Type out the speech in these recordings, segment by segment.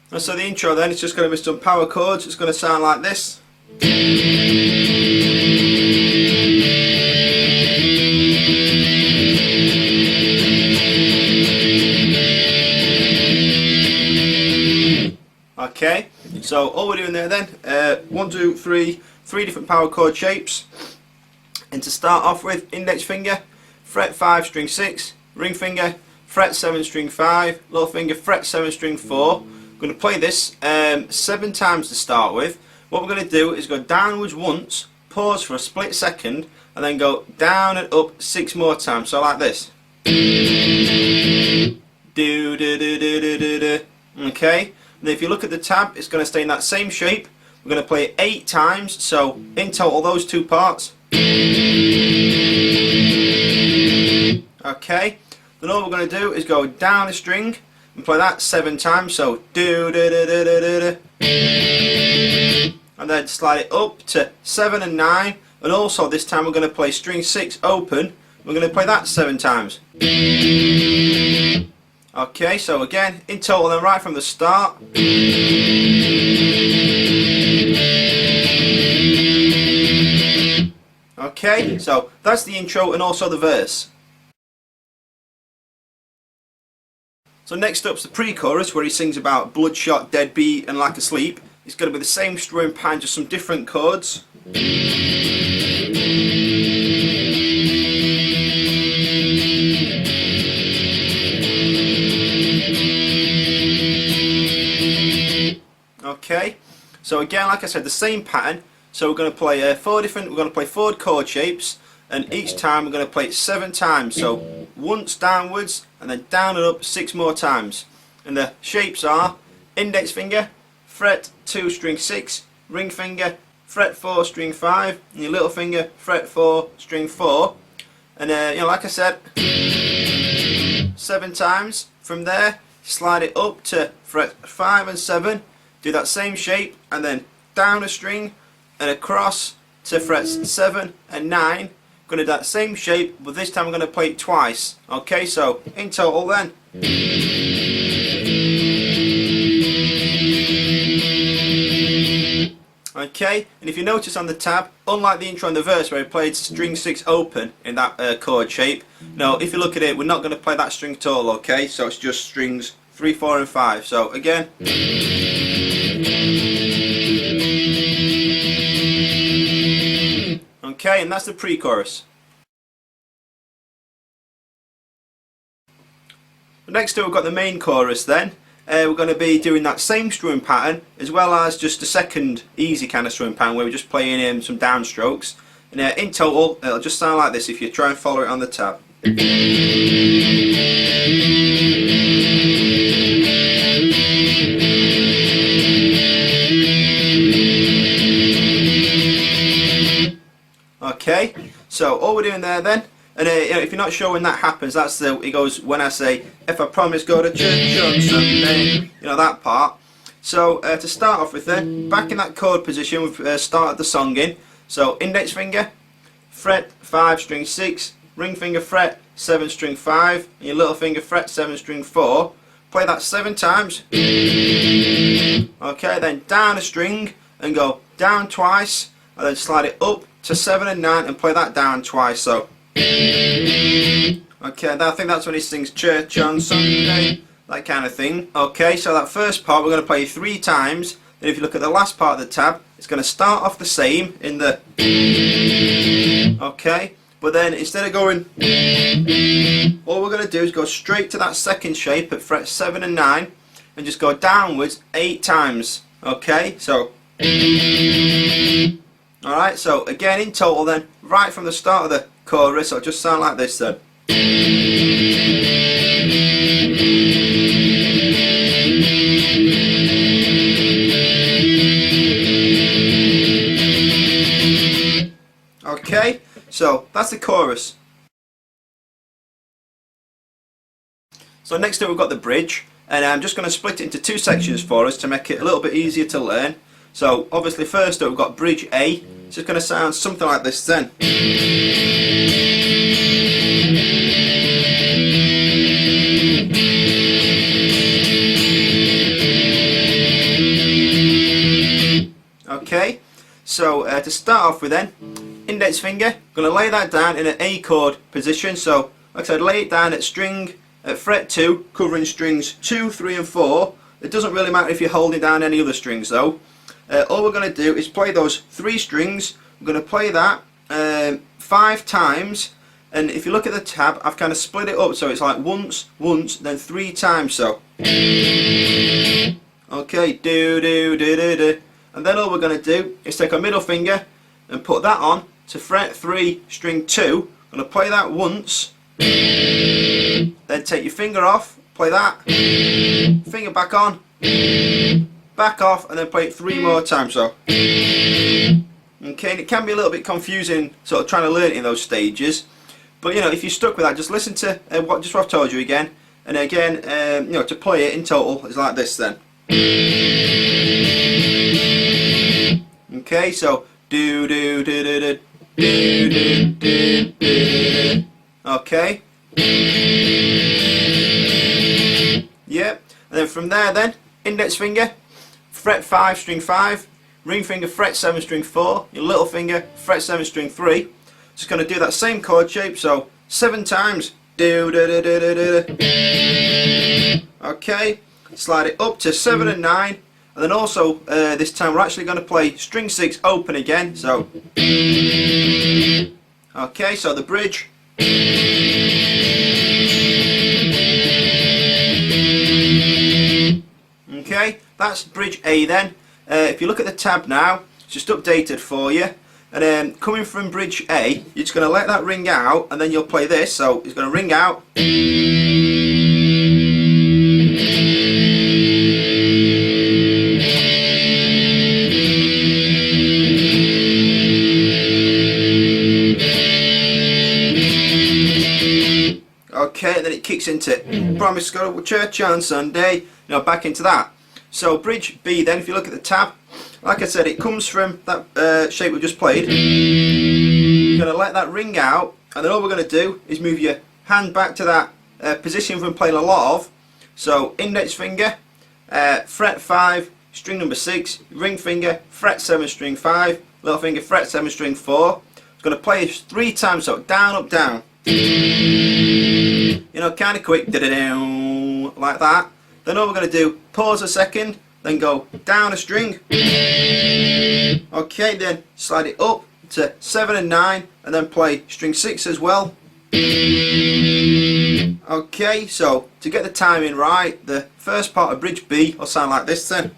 And so the intro then is just going to be some power chords. It's going to sound like this. Okay, so all we're doing there then, 1, 2, 3, 3 different power chord shapes. And to start off with, index finger, fret 5, string 6, ring finger, fret 7, string 5, little finger, fret 7, string 4. I'm going to play this 7 times to start with. What we're going to do is go downwards once, pause for a split second, and then go down and up 6 more times. So like this. Do do do do do do do. Okay. And if you look at the tab, it's going to stay in that same shape. We're going to play it 8 times. So in total, those 2 parts. Okay. Then all we're going to do is go down a string and play that 7 times. So do do do do do do do. And then slide it up to 7 and 9. And also this time we're going to play string 6 open. We're going to play that 7 times. Okay, so again, in total then right from the start. Okay, so that's the intro and also the verse. So next up's the pre-chorus, where he sings about bloodshot, deadbeat and lack of sleep. It's going to be the same strumming pattern, just some different chords. Okay, so again, like I said, the same pattern. So we're going to play we're going to play 4 chord shapes, and each time we're going to play it 7 times. So once downwards, and then down and up 6 more times. And the shapes are index finger, fret 2, string 6, ring finger, fret 4, string 5, and your little finger, fret 4, string 4. And you know, like I said, 7 times. From there, slide it up to fret 5 and 7. Do that same shape, and then down a string and across to frets 7 and 9. Going to do that same shape, but this time I'm going to play it twice. Okay, so in total then. Okay, and if you notice on the tab, unlike the intro and the verse where we played string 6 open in that chord shape, no, if you look at it, we're not going to play that string at all, okay? So it's just strings 3, 4 and 5. So again. Okay, and that's the pre-chorus. Next up we've got the main chorus then. We're going to be doing that same strumming pattern, as well as just a second easy kind of strumming pattern where we're just playing in some downstrokes. And in total, it'll just sound like this if you try and follow it on the tab. Okay, so all we're doing there then, and you know, if you're not sure when that happens, that's it goes when I say, if I promise go to church on Sunday, you know, that part. So to start off with then, back in that chord position we've started the song in. So index finger, fret 5, string 6, ring finger, fret 7, string 5, and your little finger, fret 7, string 4. Play that 7 times. Okay, then down a string and go down twice, and then slide it up to 7 and 9 and play that down twice. So okay, I think that's when he sings church on Sunday, that kind of thing. Okay, so that first part we're going to play 3 times. Then if you look at the last part of the tab, it's going to start off the same in the okay, but then instead of going, all we're going to do is go straight to that second shape at fret 7 and 9 and just go downwards 8 times. Okay, so alright, so again in total then, right from the start of the chorus, it'll just sound like this then. Okay, so that's the chorus. So next up we've got the bridge, and I'm just going to split it into 2 sections for us to make it a little bit easier to learn. So obviously first up we've got bridge A. It's just going to sound something like this then. to start off with then, index finger, going to lay that down in an A chord position. So like I said, lay it down at string at fret 2, covering strings 2, 3 and 4. It doesn't really matter if you're holding down any other strings though. All we're going to do is play those 3 strings. We're going to play that 5 times, and if you look at the tab, I've kind of split it up so it's like once, then 3 times. So okay, do do do do do, and then all we're going to do is take our middle finger and put that on to fret 3, string 2. I'm going to play that once, then take your finger off, play that, finger back on, back off, and then play it 3 more times. So okay, and it can be a little bit confusing sort of trying to learn it in those stages, but you know, if you're stuck with that, just listen to what I've told you again and again. You know, to play it in total is like this then. Okay, so do do do do do do do do do. Okay. Yep. And then from there then, index finger, fret 5, string 5, ring finger, fret 7, string 4, your little finger, fret 7, string 3. Just going to do that same chord shape, so 7 times. Do do do do do do. Okay. Slide it up to 7 and 9, and then also this time we're actually going to play string 6 open again. So okay, so the bridge. Okay, that's bridge A then. If you look at the tab now, it's just updated for you. And coming from bridge A, you're just going to let that ring out, and then you'll play this. So it's going to ring out. Okay, and then it kicks into Promise to Go to Church on Sunday, you know, back into that. So bridge B then, if you look at the tab, like I said, it comes from that shape we just played. You're going to let that ring out, and then all we're going to do is move your hand back to that position we've been playing a lot of. So index finger, fret 5, string number 6, ring finger, fret 7, string 5, little finger, fret 7, string 4. It's going to play it 3 times, so down, up, down. You know, kind of quick, like that. Then all we're going to do, pause a second, then go down a string. Okay, then slide it up to 7 and 9, and then play string 6 as well. Okay, so to get the timing right, the first part of bridge B will sound like this then.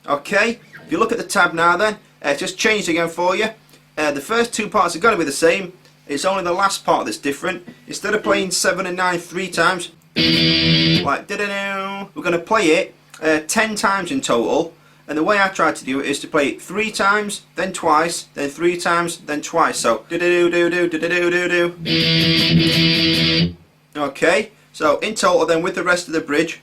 Okay, if you look at the tab now then, it's just changed again for you. The first 2 parts are going to be the same. It's only the last part that's different. Instead of playing 7 and 9 3 times, like da-da-da, we're going to play it 10 times in total. And the way I try to do it is to play it 3 times, then twice, then 3 times, then twice. So do-do-do-do-do-do-do-do-do. Okay, so in total then with the rest of the bridge.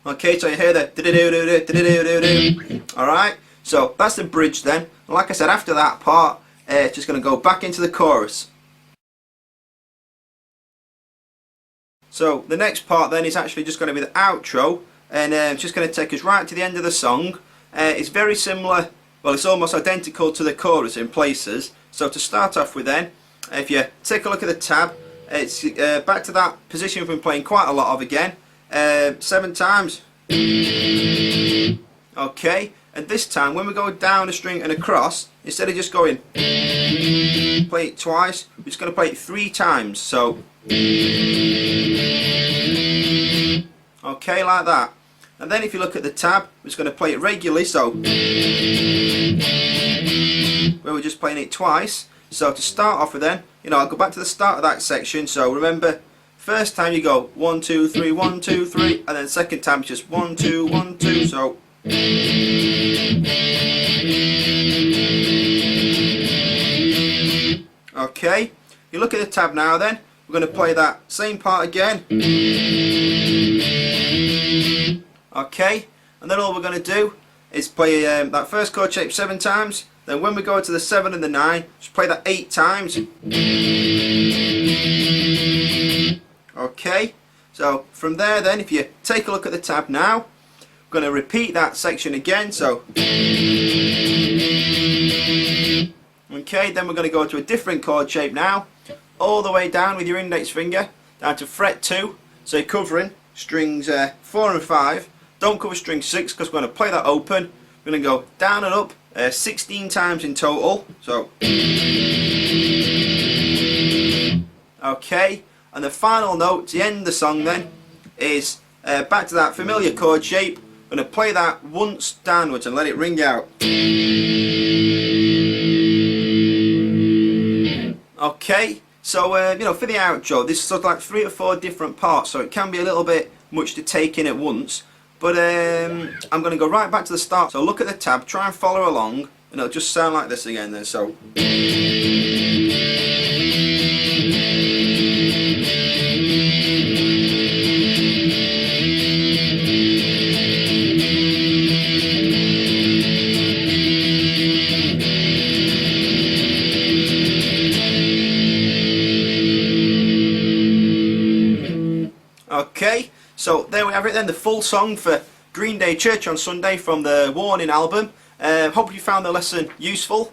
Okay, so you hear the do-do-do-do-do-do-do-do. Alright, so that's the bridge then. And like I said, after that part, it's just going to go back into the chorus. So the next part then is actually just going to be the outro, and it's just going to take us right to the end of the song. It's very similar, well, it's almost identical to the chorus in places. So to start off with then, if you take a look at the tab, it's back to that position we've been playing quite a lot of again. 7 times. Okay, and this time when we go down a string and across, instead of just going play it twice, we're just going to play it 3 times. So okay, like that. And then if you look at the tab, we're just going to play it regularly, so where we're just playing it twice. So to start off with then, you know, I'll go back to the start of that section. So remember, first time you go 1 2 3 1 2 3, and then second time it's just 1 2 1 2. So okay, you look at the tab now then, we're going to play that same part again. Okay, and then all we're going to do is play that first chord shape 7 times. Then when we go to the 7 and the 9, just play that 8 times. Okay, so from there then, if you take a look at the tab now, I'm going to repeat that section again. So okay, then we're going to go to a different chord shape now, all the way down with your index finger, down to fret 2, so you're covering strings 4 and 5, don't cover string 6 because we're going to play that open. We're going to go down and up 16 times in total, so okay, and the final note to end the song then is back to that familiar chord shape. I'm going to play that once downwards and let it ring out. Okay, so you know, for the outro, this is sort of like 3 or 4 different parts, so it can be a little bit much to take in at once. But I'm going to go right back to the start. So look at the tab, try and follow along, and it'll just sound like this again then. So okay, so there we have it then, the full song for Green Day Church on Sunday from the Warning album. Hope you found the lesson useful.